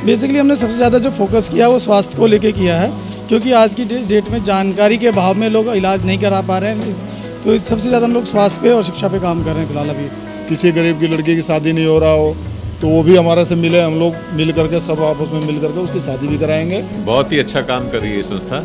Basically हमने सबसे ज़्यादा जो फोकस किया वो स्वास्थ्य को लेके किया है, क्योंकि आज की डेट में जानकारी के अभाव में लोग इलाज नहीं करा पा रहे हैं। तो सबसे ज़्यादा हम लोग स्वास्थ्य पे और शिक्षा पे काम कर रहे हैं फिलहाल अभी। किसी गरीब की लड़की की शादी नहीं हो रहा हो तो वो भी हमारे से मिले, हम लोग मिल करके सब आपस में मिल करके उसकी शादी भी कराएंगे। बहुत ही अच्छा काम कर रही है ये संस्था।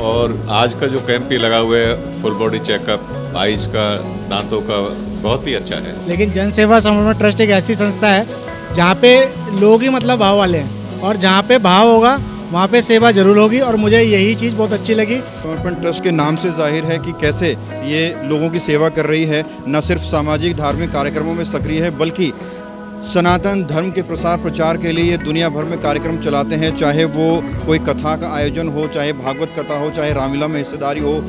और आज का जो कैंप भी लगा हुआ है, फुल बॉडी चेकअप, आइज का, दांतों का, बहुत ही अच्छा है। लेकिन जन सेवा समर्पण ट्रस्ट एक ऐसी संस्था है जहाँ पे लोग ही मतलब भाव वाले हैं, और जहाँ पे भाव होगा वहाँ पे सेवा जरूर होगी, और मुझे यही चीज़ बहुत अच्छी लगी। समर्पण ट्रस्ट के नाम से जाहिर है कि कैसे ये लोगों की सेवा कर रही है। न सिर्फ सामाजिक धार्मिक कार्यक्रमों में सक्रिय है, बल्कि सनातन धर्म के प्रसार प्रचार के लिए ये दुनिया भर में कार्यक्रम चलाते हैं, चाहे वो कोई कथा का आयोजन हो, चाहे भागवत कथा हो, चाहे रामलीला में हिस्सेदारी हो।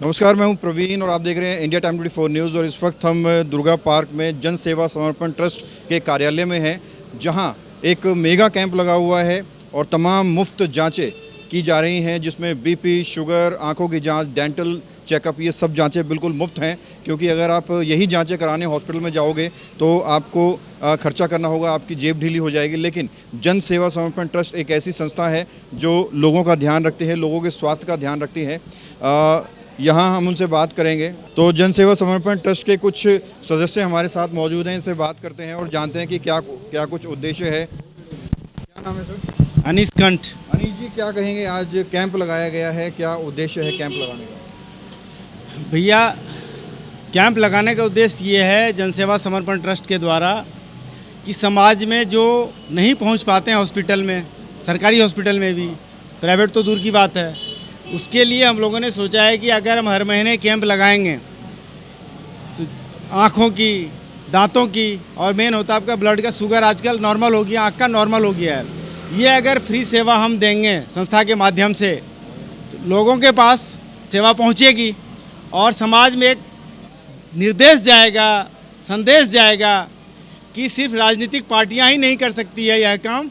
नमस्कार, मैं हूं प्रवीण और आप देख रहे हैं इंडिया टाइम 24 न्यूज़। और इस वक्त हम दुर्गा पार्क में जन सेवा समर्पण ट्रस्ट के कार्यालय में हैं, जहां एक मेगा कैंप लगा हुआ है और तमाम मुफ्त जांचें की जा रही हैं, जिसमें बीपी, शुगर, आंखों की जांच, डेंटल चेकअप, ये सब जांचें बिल्कुल मुफ्त हैं। क्योंकि अगर आप यही जांचें कराने हॉस्पिटल में जाओगे तो आपको खर्चा करना होगा, आपकी जेब ढीली हो जाएगी। लेकिन जन सेवा समर्पण ट्रस्ट एक ऐसी संस्था है जो लोगों का ध्यान रखती है, लोगों के स्वास्थ्य का ध्यान रखती है। यहाँ हम उनसे बात करेंगे। तो जन सेवा समर्पण ट्रस्ट के कुछ सदस्य हमारे साथ मौजूद हैं, इनसे बात करते हैं और जानते हैं कि क्या कुछ उद्देश्य है। क्या नाम है सर? अनीस कंठ। अनीस जी, क्या कहेंगे, आज कैंप लगाया गया है, क्या उद्देश्य है कैंप लगाने का? भैया, कैंप लगाने का उद्देश्य ये है जन सेवा समर्पण ट्रस्ट के द्वारा कि समाज में जो नहीं पहुंच पाते हैं हॉस्पिटल में, सरकारी हॉस्पिटल में भी, प्राइवेट तो दूर की बात है, उसके लिए हम लोगों ने सोचा है कि अगर हम हर महीने कैंप लगाएंगे तो आँखों की, दांतों की, और मेन होता है आपका ब्लड का शुगर आजकल नॉर्मल हो गया, आँख का नॉर्मल हो गया है। ये अगर फ्री सेवा हम देंगे संस्था के माध्यम से तो लोगों के पास सेवा पहुँचेगी और समाज में एक निर्देश जाएगा, संदेश जाएगा कि सिर्फ राजनीतिक पार्टियां ही नहीं कर सकती है यह काम,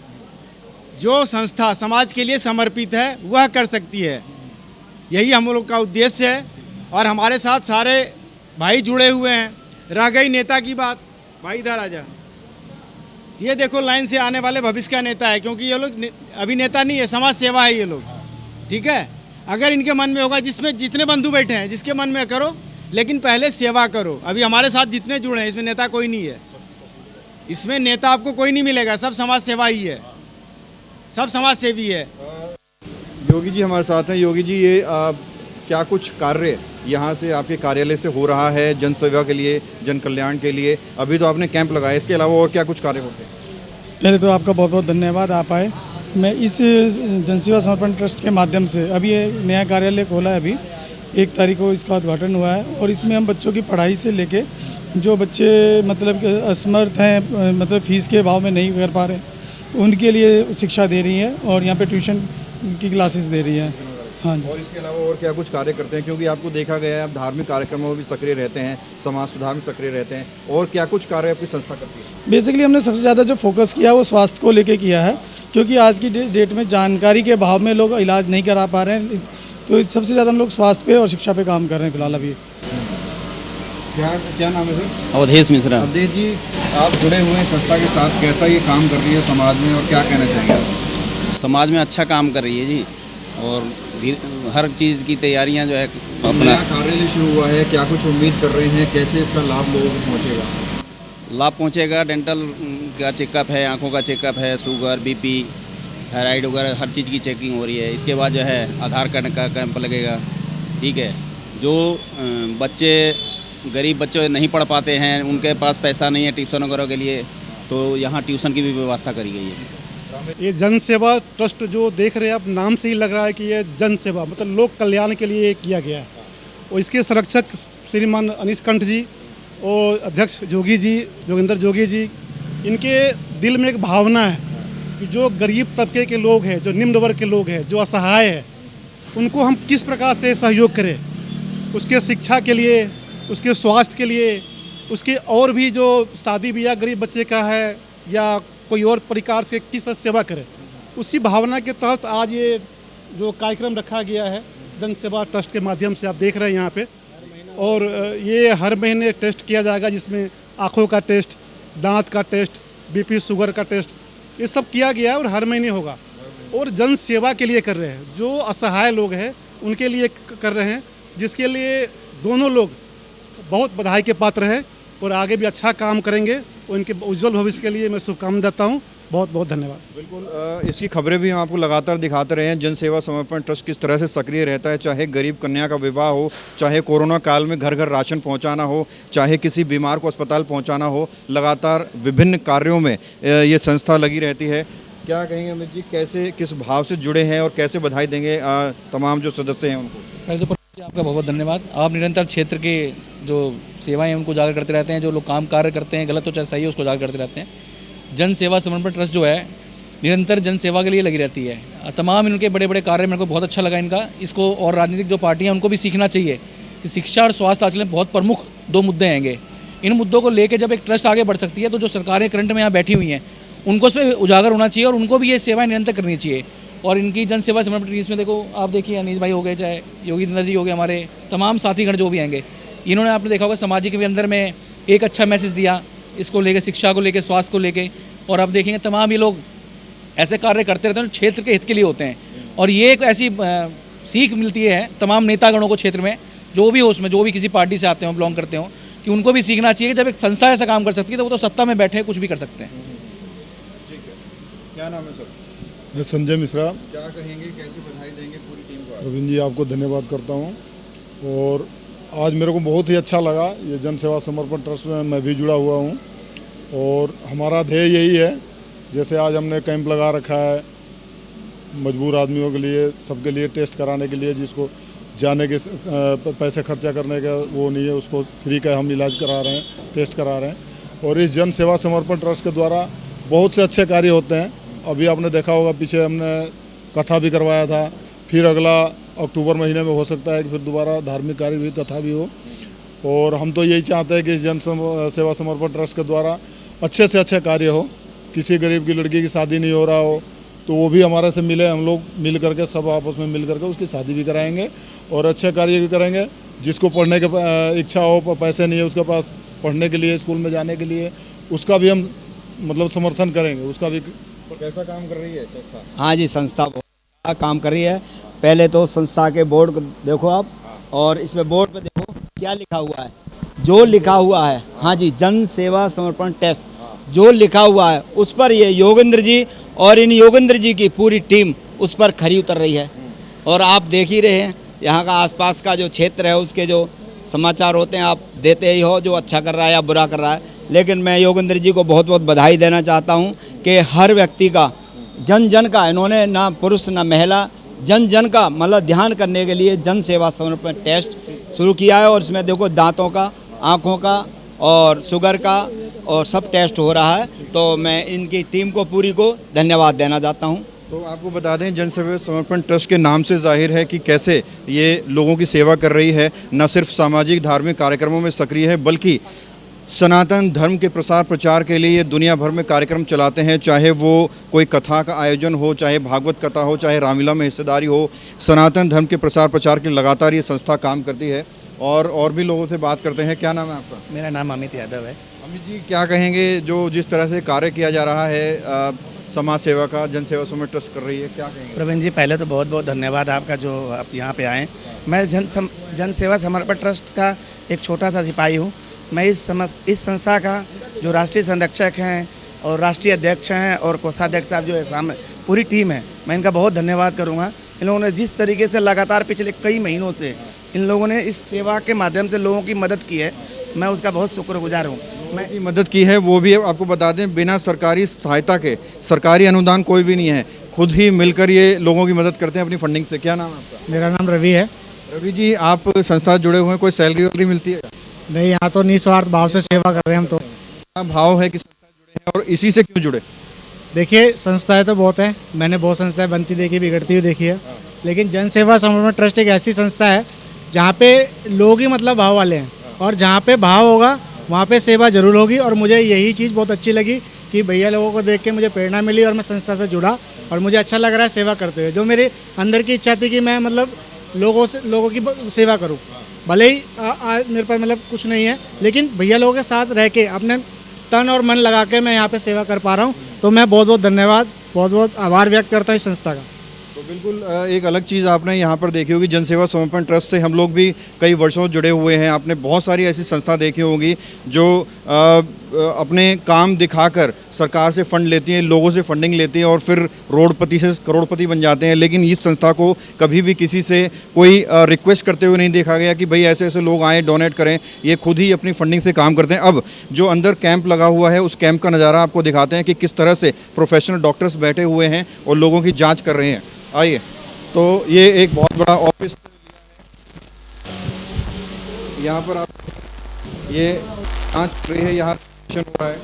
जो संस्था समाज के लिए समर्पित है वह कर सकती है। यही हम लोग का उद्देश्य है। और हमारे साथ सारे भाई जुड़े हुए हैं। रह गई नेता की बात, भाई इधर आ जा। ये देखो लाइन से आने वाले भविष्य का नेता है, क्योंकि ये लोग अभी नेता नहीं है, समाज सेवा है ये लोग, ठीक है। अगर इनके मन में होगा, जिसमें जितने बंधु बैठे हैं जिसके मन में करो, लेकिन पहले सेवा करो। अभी हमारे साथ जितने जुड़े हैं इसमें नेता कोई नहीं है, इसमें नेता आपको कोई नहीं मिलेगा, सब समाज सेवा ही है, सब समाज सेवी है। योगी जी हमारे साथ हैं। योगी जी, ये क्या कुछ कार्य यहाँ से आपके कार्यालय से हो रहा है जन सेवा के लिए, जन कल्याण के लिए? अभी तो आपने कैंप लगाया, इसके अलावा और क्या कुछ कार्य होते हैं? पहले तो आपका बहुत बहुत धन्यवाद, आप आए। मैं इस जन सेवा समर्पण ट्रस्ट के माध्यम से अभी ये नया कार्यालय खोला है, अभी 1 तारीख को इसका उद्घाटन हुआ है। और इसमें हम बच्चों की पढ़ाई से लेके जो बच्चे मतलब असमर्थ हैं, मतलब फ़ीस के अभाव में नहीं कर पा रहे, तो उनके लिए शिक्षा दे रही है और यहाँ पे ट्यूशन की क्लासेस दे रही है। हाँ जी। और इसके अलावा और क्या कुछ कार्य करते हैं? क्योंकि आपको देखा गया है आप धार्मिक कार्यक्रमों में भी सक्रिय रहते हैं, समाज सुधार में सक्रिय रहते हैं, और क्या कुछ कार्य आपकी संस्था करती है? बेसिकली हमने सबसे ज़्यादा जो फोकस किया वो स्वास्थ्य को लेके किया है, क्योंकि आज की डेट में जानकारी के अभाव में लोग इलाज नहीं करा पा रहे हैं। तो सबसे ज़्यादा हम लोग स्वास्थ्य पे और शिक्षा पे काम कर रहे हैं फिलहाल अभी। क्या नाम है सर? अवधेश मिश्रा। अवधेश जी, आप जुड़े हुए हैं संस्था के साथ, कैसा ये काम कर रही है समाज में और क्या कहना चाहेंगे? समाज में अच्छा काम कर रही है जी, और हर चीज़ की तैयारियां जो है अपना कार्यालय शुरू हुआ है, क्या कुछ उम्मीद कर रहे हैं, कैसे इसका लाभ लोगों को पहुंचेगा? लाभ पहुंचेगा। डेंटल का चेकअप है, आंखों का चेकअप है, शुगर, बीपी, थायराइड वगैरह हर चीज़ की चेकिंग हो रही है। इसके बाद जो है आधार कार्ड का कैंप लगेगा, ठीक है। जो बच्चे गरीब बच्चे नहीं पढ़ पाते हैं, उनके पास पैसा नहीं है ट्यूशन वगैरह के लिए, तो यहाँ ट्यूशन की भी व्यवस्था करी गई है। ये जन सेवा ट्रस्ट जो देख रहे हैं आप, नाम से ही लग रहा है कि ये जन सेवा मतलब लोक कल्याण के लिए किया गया है। और इसके संरक्षक श्रीमान अनीस कंठ जी और अध्यक्ष जोगी जी, जोगिंदर जोगी जी, इनके दिल में एक भावना है कि जो गरीब तबके के लोग हैं, जो निम्न वर्ग के लोग हैं, जो असहाय है, उनको हम किस प्रकार से सहयोग करें, उसके शिक्षा के लिए, उसके स्वास्थ्य के लिए, उसके और भी जो शादी ब्याह गरीब बच्चे का है या कोई और प्रकार से किस तरह सेवा करें, उसी भावना के तहत आज ये जो कार्यक्रम रखा गया है जन सेवा ट्रस्ट के माध्यम से, आप देख रहे हैं यहाँ पे। और ये हर महीने टेस्ट किया जाएगा, जिसमें आँखों का टेस्ट, दांत का टेस्ट, बीपी शुगर का टेस्ट, ये सब किया गया है और हर महीने होगा। और जन सेवा के लिए कर रहे हैं, जो असहाय लोग हैं उनके लिए कर रहे हैं, जिसके लिए दोनों लोग बहुत बधाई के पात्र हैं और आगे भी अच्छा काम करेंगे। उनके उज्जवल भविष्य के लिए मैं शुभकामना देता हूँ। बहुत बहुत धन्यवाद। बिल्कुल, इसकी खबरें भी हम आपको लगातार दिखाते रहे हैं। जन सेवा समर्पण ट्रस्ट किस तरह से सक्रिय रहता है, चाहे गरीब कन्या का विवाह हो, चाहे कोरोना काल में घर घर राशन पहुंचाना हो, चाहे किसी बीमार को अस्पताल पहुंचाना हो, लगातार विभिन्न कार्यों में ये संस्था लगी रहती है। क्या कहेंगे अमित जी, कैसे किस भाव से जुड़े हैं और कैसे बधाई देंगे तमाम जो सदस्य हैं उनको? पहले तो आपका बहुत बहुत धन्यवाद। आप निरंतर क्षेत्र के जो सेवाएं हैं उनको उजागर करते रहते हैं, जो लोग काम कार्य करते हैं, गलत हो चाहे सही है, उसको उजागर करते रहते हैं। जन सेवा समर्पण ट्रस्ट जो है निरंतर जन सेवा के लिए लगी रहती है। तमाम इनके बड़े बड़े कार्य मेरे को बहुत अच्छा लगा इनका। इसको और राजनीतिक जो पार्टियां उनको भी सीखना चाहिए कि शिक्षा और स्वास्थ्य आजकल बहुत प्रमुख दो मुद्दे हैंगे। इन मुद्दों को लेकर जब एक ट्रस्ट आगे बढ़ सकती है तो जो सरकारें करंट में यहाँ बैठी हुई हैं उनको उस पर उजागर होना चाहिए और उनको भी ये सेवाएं निरंतर करनी चाहिए। और इनकी जन सेवा समर्पण इसमें देखो, आप देखिए अनिल भाई हो गए, चाहे योगी जी हो गए, हमारे तमाम साथीगण जो भी आएंगे, इन्होंने आपने देखा होगा सामाजिक के भी अंदर में एक अच्छा मैसेज दिया इसको लेकर, शिक्षा को लेकर, स्वास्थ्य को लेकर। और आप देखेंगे तमाम ये लोग ऐसे कार्य करते रहते हैं जो क्षेत्र के हित के लिए होते हैं। और ये एक ऐसी सीख मिलती है तमाम नेतागणों को क्षेत्र में, जो भी हो उसमें, जो भी किसी पार्टी से आते हों, बिलोंग करते हों, कि उनको भी सीखना चाहिए कि जब एक संस्था ऐसा काम कर सकती है तो वो तो सत्ता में बैठे कुछ भी कर सकते हैं। ठीक है, क्या नाम है सर? मैं संजय मिश्रा। क्या कहेंगे, कैसे बधाई देंगे पूरी टीम को? प्रवीण जी, आपको धन्यवाद करता हूँ। और आज मेरे को बहुत ही अच्छा लगा, ये जन सेवा समर्पण ट्रस्ट में मैं भी जुड़ा हुआ हूँ। और हमारा ध्येय यही है, जैसे आज हमने कैंप लगा रखा है मजबूर आदमियों के लिए, सबके लिए टेस्ट कराने के लिए, जिसको जाने के पैसे खर्चा करने का वो नहीं है, उसको फ्री का हम इलाज करा रहे हैं, टेस्ट करा रहे हैं। और इस जन सेवा समर्पण ट्रस्ट के द्वारा बहुत से अच्छे कार्य होते हैं। अभी आपने देखा होगा, पीछे हमने कथा भी करवाया था, फिर अगला अक्टूबर महीने में हो सकता है कि फिर दोबारा धार्मिक कार्य भी, कथा भी हो। और हम तो यही चाहते हैं कि इस जन सेवा समर्पण ट्रस्ट के द्वारा अच्छे से अच्छे कार्य हो। किसी गरीब की लड़की की शादी नहीं हो रहा हो तो वो भी हमारे से मिले, हम लोग मिल करके, सब आपस में मिल करके उसकी शादी भी कराएंगे और अच्छे कार्य भी करेंगे। जिसको पढ़ने की इच्छा हो, पैसे नहीं है उसके पास पढ़ने के लिए, स्कूल में जाने के लिए, उसका भी हम मतलब समर्थन करेंगे, उसका भी। कैसा काम कर रही है संस्था? हाँ जी, संस्था बहुत अच्छा काम कर रही है। पहले तो संस्था के बोर्ड को देखो आप, और इसमें बोर्ड पे देखो क्या लिखा हुआ है। जो लिखा हुआ है, हाँ जी, जन सेवा समर्पण ट्रस्ट जो लिखा हुआ है उस पर ये योगेंद्र जी और इन योगेंद्र जी की पूरी टीम उस पर खरी उतर रही है। और आप देख ही रहे हैं यहाँ का आसपास का जो क्षेत्र है उसके जो समाचार होते हैं आप देते ही हो, जो अच्छा कर रहा है या बुरा कर रहा है। लेकिन मैं योगेंद्र जी को बहुत बहुत बधाई देना चाहता हूँ कि हर व्यक्ति का, जन जन का, इन्होंने ना पुरुष ना महिला, जन जन का मतलब ध्यान करने के लिए जन सेवा समर्पण टेस्ट शुरू किया है। और इसमें देखो दांतों का, आँखों का और शुगर का और सब टेस्ट हो रहा है। तो मैं इनकी टीम को पूरी को धन्यवाद देना चाहता हूँ। तो आपको बता दें, जन सेवा समर्पण ट्रस्ट के नाम से जाहिर है कि कैसे ये लोगों की सेवा कर रही है। न सिर्फ सामाजिक धार्मिक कार्यक्रमों में सक्रिय है, बल्कि सनातन धर्म के प्रसार प्रचार के लिए दुनिया भर में कार्यक्रम चलाते हैं। चाहे वो कोई कथा का आयोजन हो, चाहे भागवत कथा हो, चाहे रामलीला में हिस्सेदारी हो, सनातन धर्म के प्रसार प्रचार के लिए लगातार ये संस्था काम करती है। और भी लोगों से बात करते हैं। क्या नाम है आपका? मेरा नाम अमित यादव है। अमित जी, क्या कहेंगे, जो जिस तरह से कार्य किया जा रहा है समाज सेवा का, जन सेवा समर्पण ट्रस्ट कर रही है, क्या कहेंगे? प्रवीण जी, पहले तो बहुत बहुत धन्यवाद आपका जो आप यहाँ पे आए। मैं जन सेवा समर्पण ट्रस्ट का एक छोटा सा सिपाही हूँ। मैं इस संस्था का जो राष्ट्रीय संरक्षक हैं और राष्ट्रीय अध्यक्ष हैं और कोषाध्यक्ष साहब जो है सामने पूरी टीम है, मैं इनका बहुत धन्यवाद करूँगा। इन लोगों ने जिस तरीके से लगातार पिछले कई महीनों से इन लोगों ने इस सेवा के माध्यम से लोगों की मदद की है, मैं उसका बहुत शुक्रगुजार हूँ। मैं की मदद की है, वो भी आपको बता दें बिना सरकारी सहायता के, सरकारी अनुदान कोई भी नहीं है, खुद ही मिलकर ये लोगों की मदद करते हैं अपनी फंडिंग से। क्या नाम है आपका? मेरा नाम रवि है। रवि जी, आप संस्था जुड़े हुए हैं, कोई सैलरी वैलरी मिलती है? नहीं, यहाँ तो निस्वार्थ भाव से सेवा कर रहे हैं हम। तो क्या भाव है कि संस्था जुड़े हैं और इसी से क्यों जुड़े? देखिए, संस्थाएं तो बहुत हैं, मैंने बहुत संस्थाएं बनती देखी, बिगड़ती हुई देखी है, लेकिन जन सेवा समर्पण ट्रस्ट एक ऐसी संस्था है जहाँ पे लोग ही मतलब भाव वाले हैं, और जहाँ पे भाव होगा वहाँ पे सेवा जरूर होगी। और मुझे यही चीज़ बहुत अच्छी लगी कि भैया लोगों को देख के मुझे प्रेरणा मिली और मैं संस्था से जुड़ा और मुझे अच्छा लग रहा है सेवा करते हुए। जो मेरे अंदर की इच्छा थी कि मैं मतलब लोगों की सेवा करूँ, भले ही मेरे पास मतलब कुछ नहीं है, लेकिन भैया लोगों के साथ रह के अपने तन और मन लगा के मैं यहाँ पे सेवा कर पा रहा हूँ। तो मैं बहुत बहुत धन्यवाद, बहुत बहुत आभार व्यक्त करता हूँ इस संस्था का। तो बिल्कुल एक अलग चीज़ आपने यहाँ पर देखी होगी, जनसेवा समर्पण ट्रस्ट से हम लोग भी कई वर्षों से जुड़े हुए हैं। आपने बहुत सारी ऐसी संस्था देखी होगी जो अपने काम दिखाकर सरकार से फंड लेती हैं, लोगों से फंडिंग लेती हैं और फिर रोडपति से करोड़पति बन जाते हैं। लेकिन इस संस्था को कभी भी किसी से कोई रिक्वेस्ट करते हुए नहीं देखा गया कि भाई ऐसे ऐसे लोग आएँ डोनेट करें। ये खुद ही अपनी फंडिंग से काम करते हैं। अब जो अंदर कैंप लगा हुआ है उस कैंप का नज़ारा आपको दिखाते हैं कि किस तरह से प्रोफेशनल डॉक्टर्स बैठे हुए हैं और लोगों की जाँच कर रहे हैं। आइए, तो ये एक बहुत बड़ा ऑफिस यहाँ पर आप ये जांच हो रही है, यहाँ हो रहा है,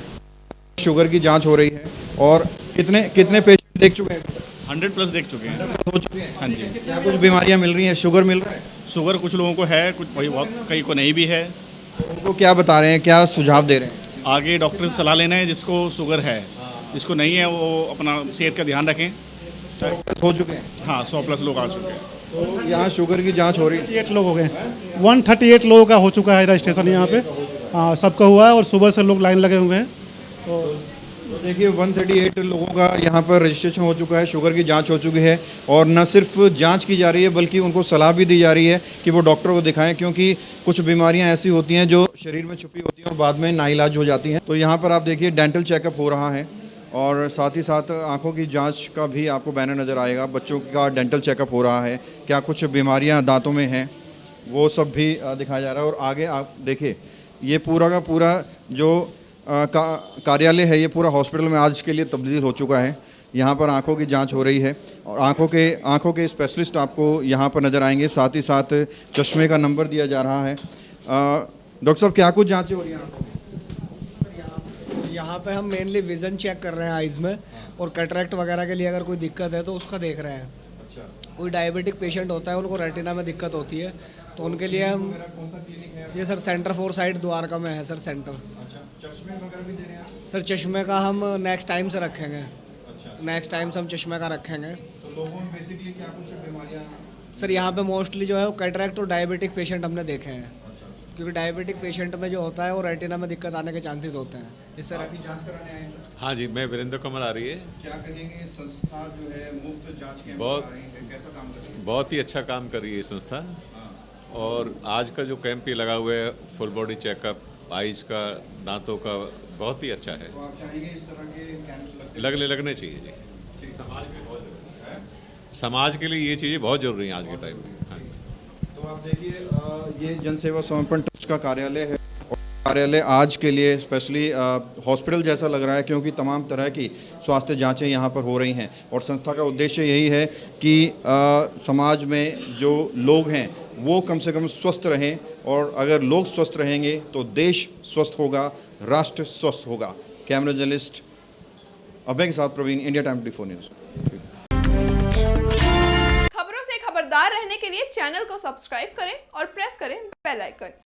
शुगर की जांच हो रही है। और कितने पेशेंट देख चुके हैं? 100+ देख चुके हैं। हो चुके हैं। हाँ जी। क्या कुछ बीमारियाँ मिल रही हैं? शुगर मिल रहा है? शुगर कुछ लोगों को है, कुछ बहुत कई को नहीं भी है। उनको क्या बता रहे हैं, क्या सुझाव दे रहे हैं? आगे डॉक्टर से सलाह लेना है जिसको शुगर है, जिसको नहीं है वो अपना सेहत का ध्यान रखें। हो चुके हैं? हाँ, 100+ लोग आ चुके हैं। तो यहाँ शुगर की जांच हो रही है। 138 लोग हो गए, 138 लोगों का हो चुका है रजिस्ट्रेशन यहाँ पे। हाँ, सबका हुआ है और सुबह से लोग लाइन लगे हुए हैं। तो देखिए 138 लोगों का यहाँ पर रजिस्ट्रेशन हो चुका है, शुगर की जांच हो चुकी है। और न सिर्फ जांच की जा रही है बल्कि उनको सलाह भी दी जा रही है कि वो डॉक्टर को दिखाएं, क्योंकि कुछ बीमारियां ऐसी होती हैं जो शरीर में छुपी होती हैं और बाद में नाइलाज हो जाती हैं। तो यहाँ पर आप देखिए डेंटल चेकअप हो रहा है और साथ ही साथ आँखों की जांच का भी आपको बैनर नज़र आएगा। बच्चों का डेंटल चेकअप हो रहा है, क्या कुछ बीमारियां दांतों में हैं वो सब भी दिखाया जा रहा है। और आगे आप देखिए ये पूरा का पूरा जो कार्यालय है ये पूरा हॉस्पिटल में आज के लिए तब्दील हो चुका है। यहाँ पर आँखों की जांच हो रही है और आँखों के स्पेशलिस्ट आपको यहाँ पर नज़र आएंगे। साथ ही साथ चश्मे का नंबर दिया जा रहा है। डॉक्टर साहब क्या कुछ जाँचें हो रही हैं? यहाँ पे हम मेनली विज़न चेक कर रहे हैं आइज़ में, और कैटरेक्ट वगैरह के लिए अगर कोई दिक्कत है तो उसका देख रहे हैं। अच्छा। कोई डायबिटिक पेशेंट होता है, उनको रेटिना में दिक्कत होती है, तो उनके लिए हम ये सर सेंटर फोरसाइट द्वारका में है सर सेंटर। चश्मे वगैरह भी दे रहे हैं? सर चश्मे का हम नेक्स्ट टाइम से रखेंगे। नेक्स्ट टाइम से हम चश्मे का रखेंगे। तो लोगों में बेसिकली क्या कुछ बीमारियाँ? सर यहाँ पे मोस्टली जो है वो कैटरेक्ट और डायबिटिक पेशेंट हमने देखे हैं, क्योंकि डायबिटिक पेशेंट में जो होता है वो रेटिना में दिक्कत आने के चांसेस होते हैं। इस तरह की जांच कराने आए हैं? हाँ जी, मैं वीरेंद्र कमल आ रही है। क्या कहेंगे संस्था जो है मुफ्त जांच कैंप बहुत लगा रही है, कैसा काम कर रही है? बहुत ही अच्छा काम कर रही है ये संस्था। और आज का जो कैंप ये लगा हुआ है फुल बॉडी चेकअप, आइज का, दांतों का, बहुत ही अच्छा है। तो आप चाहेंगे इस तरह के कैंप्स लगने चाहिए जी। समाज में बहुत जरूरी है, समाज के लिए ये चीज़ें बहुत ज़रूरी हैं आज के टाइम में। हाँ। तो आप देखिए ये जनसेवा समर्पण ट्रस्ट का कार्यालय है और कार्यालय आज के लिए स्पेशली हॉस्पिटल जैसा लग रहा है, क्योंकि तमाम तरह की स्वास्थ्य जांचें यहाँ पर हो रही हैं। और संस्था का उद्देश्य यही है कि समाज में जो लोग हैं वो कम से कम स्वस्थ रहें, और अगर लोग स्वस्थ रहेंगे तो देश स्वस्थ होगा, राष्ट्र स्वस्थ होगा। कैमरा जर्नलिस्ट अभय के साथ प्रवीण, इंडिया टाइम 24 न्यूज़। खबरों से खबरदार रहने के लिए चैनल को सब्सक्राइब करें और प्रेस करें बेल आइकन।